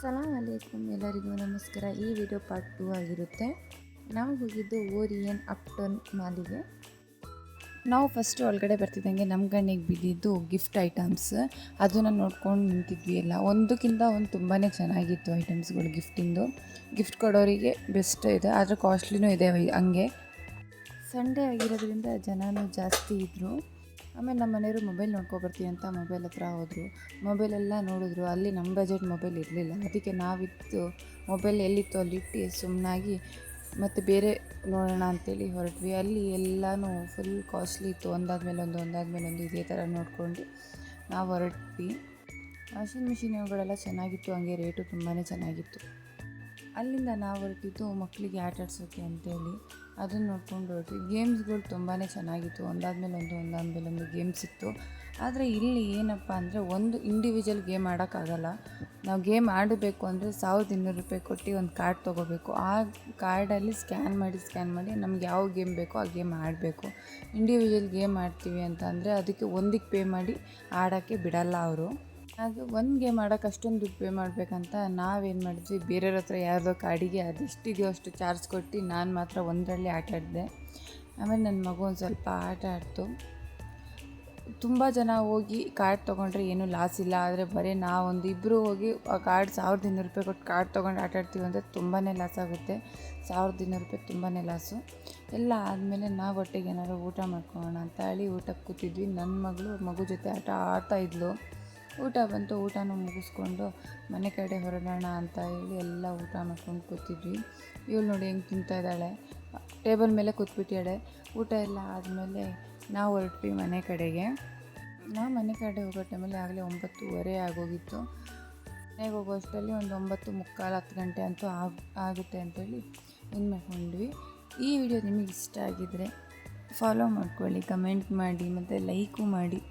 ಸಲಾಮ್ ಅಲೈಕುಮ್, ಎಲ್ಲರಿಗೂ ನಮಸ್ಕಾರ. ಈ ವಿಡಿಯೋ ಪಾರ್ಟ್ 2 ಆಗಿರುತ್ತೆ. ನಾವು ಹೋಗಿದ್ದು ಓರಿಯನ್ ಅಪ್ಟೌನ್ ಮಾಲಿಗೆ. ನಾವು ಫಸ್ಟ್ ಒಳಗಡೆ ಬರ್ತಿದ್ದಂಗೆ ನಮ್ಮ ಕಣ್ಣಿಗೆ ಬಿದ್ದಿದ್ದು ಗಿಫ್ಟ್ ಐಟಮ್ಸ್. ಅದನ್ನು ನೋಡ್ಕೊಂಡು ನಿಂತಿದ್ವಿ. ಎಲ್ಲ ಒಂದಕ್ಕಿಂತ ಒಂದು ತುಂಬಾ ಚೆನ್ನಾಗಿತ್ತು ಐಟಮ್ಸ್ಗಳು. ಗಿಫ್ಟ್ ಕೊಡೋರಿಗೆ ಬೆಸ್ಟ್ ಇದೆ, ಆದರೆ ಕಾಸ್ಟ್ಲಿನೂ ಇದೆ ಹಂಗೆ. ಸಂಡೇ ಆಗಿರೋದ್ರಿಂದ ಜನನೂ ಜಾಸ್ತಿ ಇದ್ದರು. ಆಮೇಲೆ ನಮ್ಮ ಮನೆಯವರು ಮೊಬೈಲ್ ನೋಡ್ಕೊಬರ್ತೀವಿ ಅಂತ ಮೊಬೈಲ್ ಹತ್ರ ಹೋದರು. ಮೊಬೈಲೆಲ್ಲ ನೋಡಿದ್ರು. ಅಲ್ಲಿ ನಮ್ಮ ಬಜೆಟ್ ಮೊಬೈಲ್ ಇರಲಿಲ್ಲ. ಅದಕ್ಕೆ ನಾವಿತ್ತು ಮೊಬೈಲ್ ಎಲ್ಲಿತ್ತು ಅಲ್ಲಿಟ್ಟು ಸುಮ್ಮನಾಗಿ ಮತ್ತು ಬೇರೆ ನೋಡೋಣ ಅಂಥೇಳಿ ಹೊರಟ್ವಿ. ಅಲ್ಲಿ ಎಲ್ಲನೂ ಫುಲ್ ಕಾಸ್ಟ್ಲಿ ಇತ್ತು. ಒಂದಾದ್ಮೇಲೆ ಒಂದು ಇದೇ ಥರ ನೋಡ್ಕೊಂಡು ನಾವು ಹೊರಟ್ವಿ. ವಾಷಿಂಗ್ ಮಿಷಿನ್ಗಳೆಲ್ಲ ಚೆನ್ನಾಗಿತ್ತು, ಹಂಗೆ ರೇಟು ತುಂಬಾ ಚೆನ್ನಾಗಿತ್ತು. ಅಲ್ಲಿಂದ ನಾವು ಹೊರಟಿದ್ದು ಮಕ್ಕಳಿಗೆ ಆಟ ಆಡ್ಸೋಕ್ಕೆ ಅಂತೇಳಿ ಅದನ್ನು ನೋಡ್ಕೊಂಡು ಹೊರಟ್ವಿ. ಗೇಮ್ಸ್ಗಳು ತುಂಬಾ ಚೆನ್ನಾಗಿತ್ತು. ಒಂದಾದ್ಮೇಲೆ ಒಂದು ಗೇಮ್ಸ್ ಇತ್ತು. ಆದರೆ ಇಲ್ಲಿ ಏನಪ್ಪ ಅಂದರೆ ಒಂದು ಇಂಡಿವಿಜುವಲ್ ಗೇಮ್ ಆಡೋಕ್ಕಾಗಲ್ಲ. ನಾವು ಗೇಮ್ ಆಡಬೇಕು ಅಂದರೆ ₹1200 ಕೊಟ್ಟು ಒಂದು ಕಾರ್ಡ್ ತೊಗೋಬೇಕು. ಆ ಕಾರ್ಡಲ್ಲಿ ಸ್ಕ್ಯಾನ್ ಮಾಡಿ ನಮ್ಗೆ ಯಾವ ಗೇಮ್ ಬೇಕೋ ಆ ಗೇಮ್ ಆಡಬೇಕು. ಇಂಡಿವಿಜುವಲ್ ಗೇಮ್ ಆಡ್ತೀವಿ ಅಂತ ಅಂದರೆ ಅದಕ್ಕೆ ಒಂದಕ್ಕೆ ಪೇ ಮಾಡಿ ಆಡೋಕ್ಕೆ ಬಿಡಲ್ಲ ಅವರು. ಹಾಗೆ ಒಂದು ಗೇಮ್ ಆಡೋಕ್ಕೆ ಅಷ್ಟೊಂದು ದುಡ್ಡು ಪೇ ಮಾಡಬೇಕಂತ ನಾವೇನು ಮಾಡಿದ್ವಿ, ಬೇರೆಯವ್ರ ಹತ್ರ ಯಾರ್ದೋ ಕಾರ್ಡಿಗೆ ಅದೆಷ್ಟಿದೆಯೋ ಅಷ್ಟು ಚಾರ್ಜ್ ಕೊಟ್ಟು ನಾನು ಮಾತ್ರ ಒಂದರಲ್ಲಿ ಆಟ ಆಡಿದೆ. ಆಮೇಲೆ ನನ್ನ ಮಗು ಒಂದು ಸ್ವಲ್ಪ ಆಟ ಆಡ್ತು. ತುಂಬ ಜನ ಹೋಗಿ ಕಾರ್ಡ್ ತೊಗೊಂಡ್ರೆ ಏನೂ ಲಾಸ್ ಇಲ್ಲ. ಆದರೆ ಬರೀ ನಾವೊಂದು ಇಬ್ಬರು ಹೋಗಿ ಆ ಕಾರ್ಡ್ ₹1200 ಕೊಟ್ಟು ಕಾರ್ಡ್ ತೊಗೊಂಡು ಆಟ ಆಡ್ತೀವಿ ಅಂದರೆ ತುಂಬಾ ಲಾಸ್ ಆಗುತ್ತೆ. ₹1200 ತುಂಬಾ ಲಾಸು. ಎಲ್ಲ ಆದಮೇಲೆ ನಾವು ಒಟ್ಟಿಗೆ ಏನಾದ್ರು ಊಟ ಮಾಡ್ಕೊಳ್ಳೋಣ ಅಂತ ಹೇಳಿ ಊಟಕ್ಕೆ ಕೂತಿದ್ವಿ. ನನ್ನ ಮಗು ಜೊತೆ ಆಟ ಆಡ್ತಾಯಿದ್ಲು. ಊಟ ಬಂತು. ಊಟನೂ ಮುಗಿಸ್ಕೊಂಡು ಮನೆ ಕಡೆ ಹೊರಡೋಣ ಅಂತ ಹೇಳಿ ಎಲ್ಲ ಊಟ ಮಾಡ್ಕೊಂಡು ಕೂತಿದ್ವಿ. ಇವಳು ನೋಡಿ ಹೆಂಗೆ ತಿಂತಾಯಿದ್ದಾಳೆ, ಟೇಬಲ್ ಮೇಲೆ ಕೂತ್ಬಿಟ್ಟಿದ್ದಾಳೆ. ಊಟ ಎಲ್ಲ ಆದಮೇಲೆ ನಾವು ಹೊರಟ್ವಿ ಮನೆ ಕಡೆಗೆ. ನಾವು ಮನೆ ಕಡೆ ಹೋಗೋ ಟೈಮಲ್ಲಿ ಆಗಲೇ 9:30 ಆಗೋಗಿತ್ತು. ಮನೆಗೆ ಹೋಗೋ ಅಷ್ಟರಲ್ಲಿ ಒಂದು 9:45 10 ಗಂಟೆ ಅಂತೂ ಆಗುತ್ತೆ ಅಂತೇಳಿ ಏನು ಮಾಡ್ಕೊಂಡ್ವಿ. ಈ ವಿಡಿಯೋ ನಿಮಗೆ ಇಷ್ಟ ಆಗಿದ್ದರೆ ಫಾಲೋ ಮಾಡ್ಕೊಳ್ಳಿ, ಕಮೆಂಟ್ ಮಾಡಿ ಮತ್ತು ಲೈಕು ಮಾಡಿ.